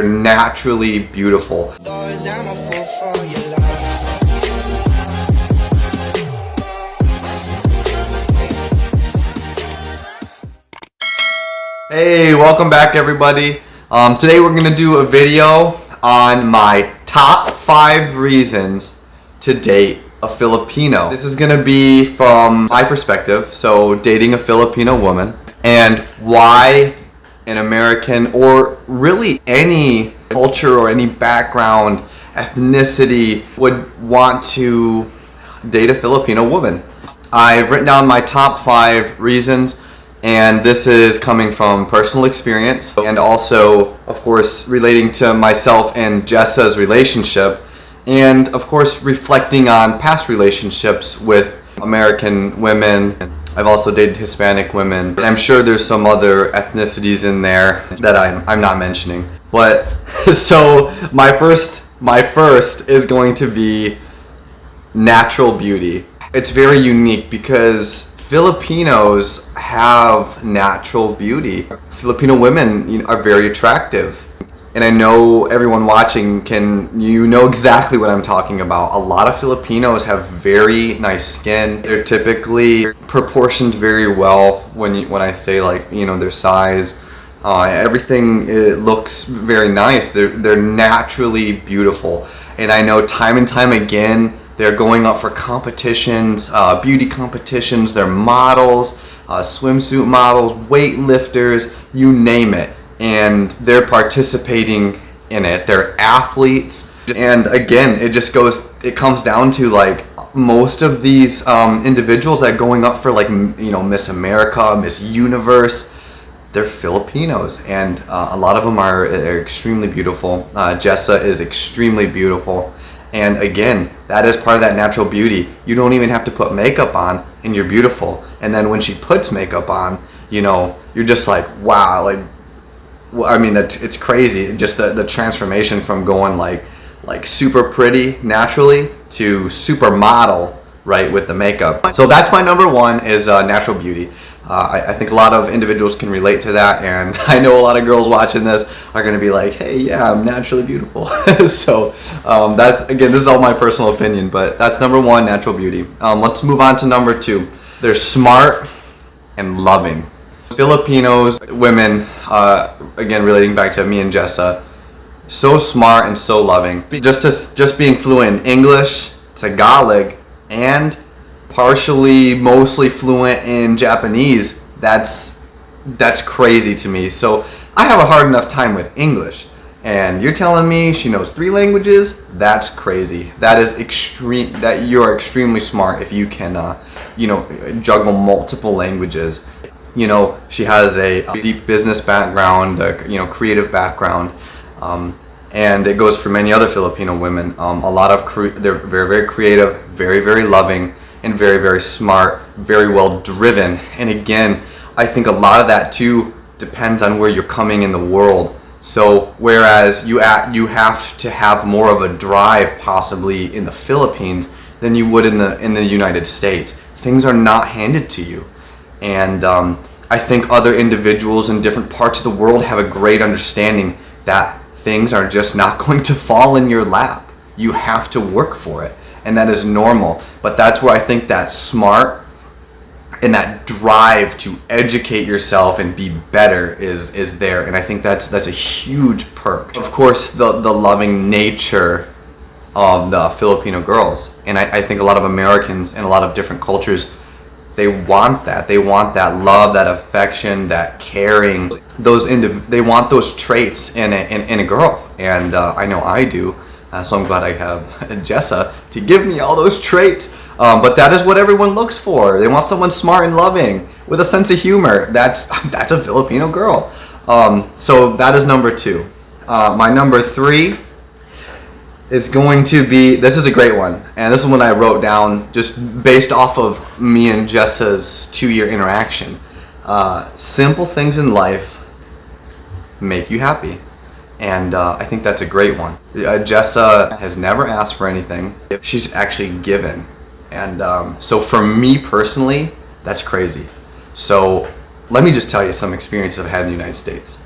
They're naturally beautiful. Hey, welcome back everybody. Today we're going to do a video on my top 5 reasons to date a Filipino. This is going to be from my perspective, so dating a Filipino woman, and why an American, or really any culture or any background, ethnicity, would want to date a Filipino woman. I've written down my top 5 reasons, and this is coming from personal experience and also, of course, relating to myself and Jessa's relationship, and of course reflecting on past relationships with American women. I've also dated Hispanic women. I'm sure there's some other ethnicities in there that I'm not mentioning. But so my first is going to be natural beauty. It's very unique because Filipinos have natural beauty. Filipino women, are very attractive. And I know everyone watching you know exactly what I'm talking about. A lot of Filipinos have very nice skin. They're typically proportioned very well when I say, like, their size. Everything, it looks very nice. They're naturally beautiful. And I know time and time again they're going up for competitions, beauty competitions. They're models, swimsuit models, weightlifters, you name it. And they're participating in it. They're athletes. And again, it comes down to, like, most of these individuals that are going up for, like, Miss America, Miss Universe, they're Filipinos, and a lot of them are extremely beautiful. Jessa is extremely beautiful. And again, that is part of that natural beauty. You don't even have to put makeup on and you're beautiful. And then when she puts makeup on, you're just like, wow, like, I mean, it's crazy. Just the transformation from going like super pretty naturally to super model, right, with the makeup. So that's my number 1 is natural beauty. I think a lot of individuals can relate to that, and I know a lot of girls watching this are going to be like, hey, yeah, I'm naturally beautiful. So this is all my personal opinion, but that's number 1, natural beauty. Let's move on to number 2. They're smart and loving. Filipinos, women, again, relating back to me and Jessa, so smart and so loving. Just being fluent in English, Tagalog, and mostly fluent in Japanese, that's crazy to me. So I have a hard enough time with English, and you're telling me she knows 3 languages? That's crazy. That is extreme. That you are extremely smart if you can, juggle multiple languages. She has a deep business background, creative background, and it goes for many other Filipino women. They're very, very creative, very, very loving, and very, very smart, very well driven. And again, I think a lot of that too depends on where you're coming in the world. So whereas you have to have more of a drive possibly in the Philippines than you would in the United States. Things are not handed to you. And I think other individuals in different parts of the world have a great understanding that things are just not going to fall in your lap. You have to work for it, and that is normal. But that's where I think that smart and that drive to educate yourself and be better is there, and I think that's a huge perk. Of course, the loving nature of the Filipino girls, and I think a lot of Americans and a lot of different cultures, they want that. They want that love, that affection, that caring. They want those traits in a girl, and I know I do. So I'm glad I have Jessa to give me all those traits. But that is what everyone looks for. They want someone smart and loving with a sense of humor. That's a Filipino girl. So that is number 2. My number 3 is going to be, this is a great one, and this is one I wrote down just based off of me and Jessa's 2-year interaction. Simple things in life make you happy. And I think that's a great one. Jessa has never asked for anything. She's actually given. And so for me personally, that's crazy. So let me just tell you some experiences I've had in the United States.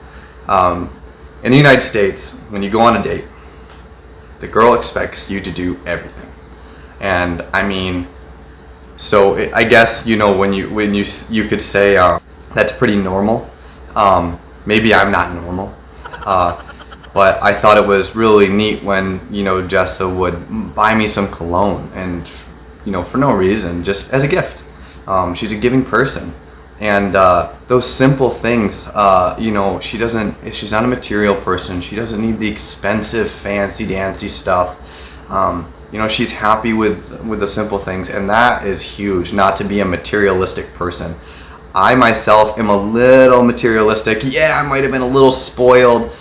In the United States, when you go on a date, the girl expects you to do everything. And I mean, so I guess, you know, when you could say that's pretty normal. Maybe I'm not normal, but I thought it was really neat when, you know, Jessa would buy me some cologne, and, you know, for no reason, just as a gift. She's a giving person, and those simple things, you know, she's not a material person. She doesn't need the expensive, fancy dancy stuff. You know, she's happy with the simple things, and that is huge, not to be a materialistic person. I myself am a little materialistic. Yeah, I might have been a little spoiled,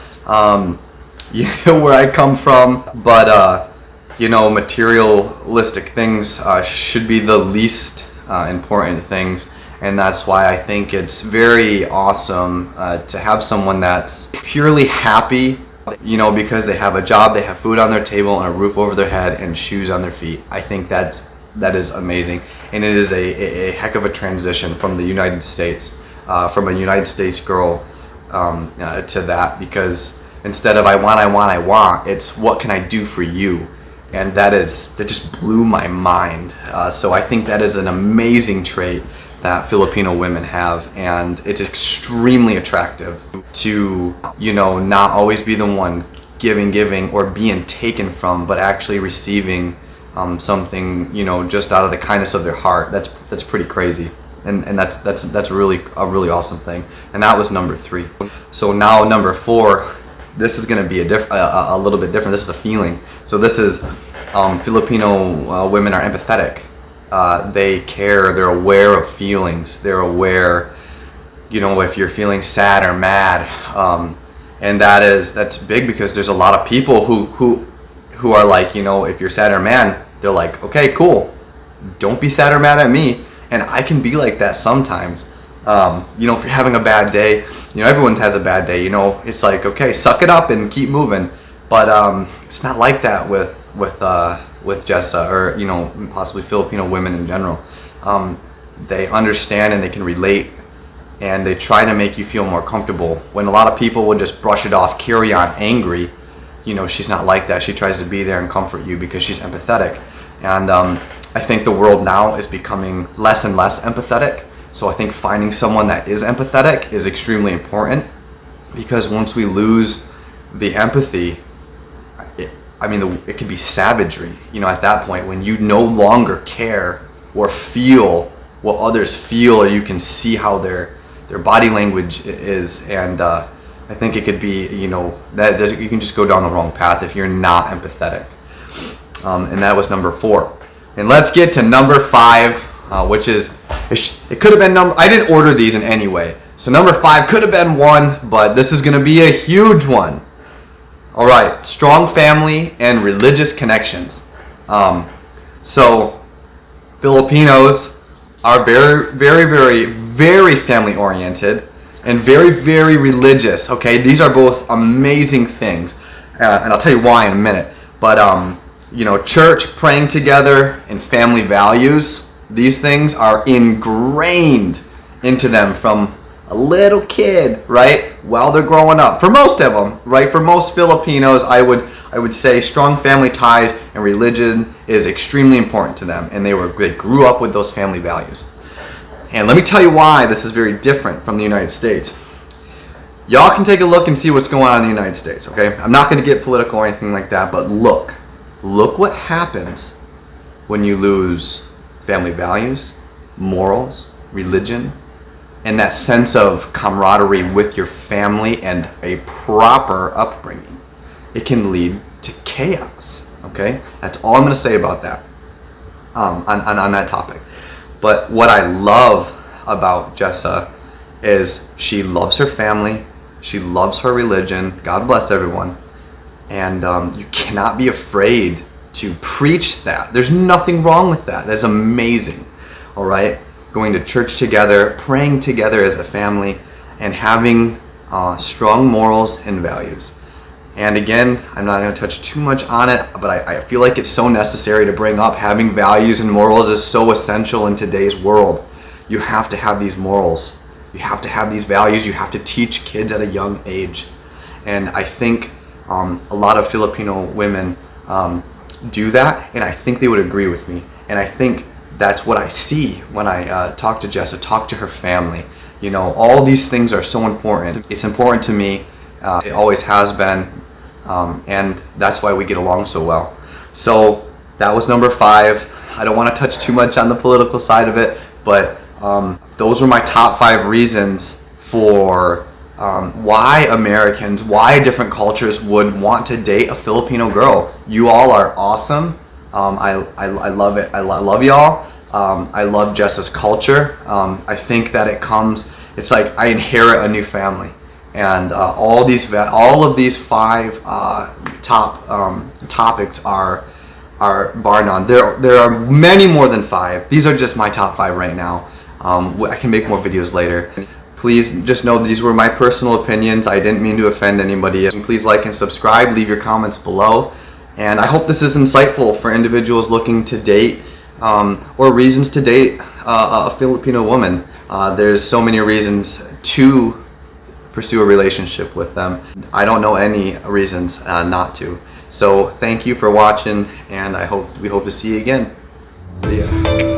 you know, where I come from, but you know, materialistic things should be the least important things, and that's why I think it's very awesome to have someone that's purely happy, you know, because they have a job, they have food on their table, and a roof over their head, and shoes on their feet. I think that is amazing, and it is a heck of a transition from the United States, from a United States girl to that, because instead of I want, it's what can I do for you, and that just blew my mind. So I think that is an amazing trait that Filipino women have, and it's extremely attractive to, you know, not always be the one giving or being taken from, but actually receiving something, you know, just out of the kindness of their heart. That's pretty crazy, and that's really a really awesome thing. And that was number 3. So now number 4, this is going to be a little bit different. This is a feeling. So this is Filipino women are empathetic. They care. They're aware of feelings. They're aware, you know, if you're feeling sad or mad, and that's big, because there's a lot of people who are like, you know, if you're sad or mad, they're like, okay, cool, don't be sad or mad at me. And I can be like that sometimes. You know, if you're having a bad day, you know, everyone has a bad day, you know, it's like, okay, suck it up and keep moving. But it's not like that with Jessa, or, you know, possibly Filipino women in general. They understand and they can relate, and they try to make you feel more comfortable. When a lot of people will just brush it off, carry on angry, you know, she's not like that. She tries to be there and comfort you because she's empathetic. And I think the world now is becoming less and less empathetic. So I think finding someone that is empathetic is extremely important, because once we lose the empathy, it could be savagery, you know, at that point, when you no longer care or feel what others feel, or you can see how their body language is. And I think it could be, you know, that you can just go down the wrong path if you're not empathetic. And that was number 4. And let's get to number 5, which is, it could have been I didn't order these in any way. So number 5 could have been 1, but this is going to be a huge one. All right, strong family and religious connections. So Filipinos are very, very, very, very family oriented and very, very religious. Okay, these are both amazing things, and I'll tell you why in a minute. But you know, church, praying together, and family values, these things are ingrained into them from a little kid, right, while they're growing up. For most of them, right, for most Filipinos, I would say strong family ties and religion is extremely important to them, and they grew up with those family values. And let me tell you why this is very different from the United States. Y'all can take a look and see what's going on in the United States, okay? I'm not going to get political or anything like that, but look what happens when you lose family values, morals, religion, and that sense of camaraderie with your family and a proper upbringing. It can lead to chaos, okay? That's all I'm going to say about that, on that topic. But what I love about Jessa is she loves her family, she loves her religion, God bless everyone, and you cannot be afraid to preach that. There's nothing wrong with that. That's amazing, all right? Going to church together, praying together as a family, and having strong morals and values. And again, I'm not going to touch too much on it, but I feel like it's so necessary to bring up. Having values and morals is so essential in today's world. You have to have these morals. You have to have these values. You have to teach kids at a young age. And I think a lot of Filipino women do that, and I think they would agree with me. And I think that's what I see when I talk to Jessa, talk to her family. You know, all these things are so important. It's important to me. It always has been, and that's why we get along so well. So that was number 5. I don't want to touch too much on the political side of it, but those were my top 5 reasons for why Americans, why different cultures would want to date a Filipino girl. You all are awesome. I love it. I love y'all. I love Jessa's culture. I think that it's like I inherit a new family. And all of these 5 top topics are bar none. There are many more than 5. These are just my top 5 right now. I can make more videos later. Please just know these were my personal opinions. I didn't mean to offend anybody. Please like and subscribe. Leave your comments below. And I hope this is insightful for individuals looking to date or reasons to date a Filipino woman. There's so many reasons to pursue a relationship with them. I don't know any reasons not to. So thank you for watching, and we hope to see you again. See ya.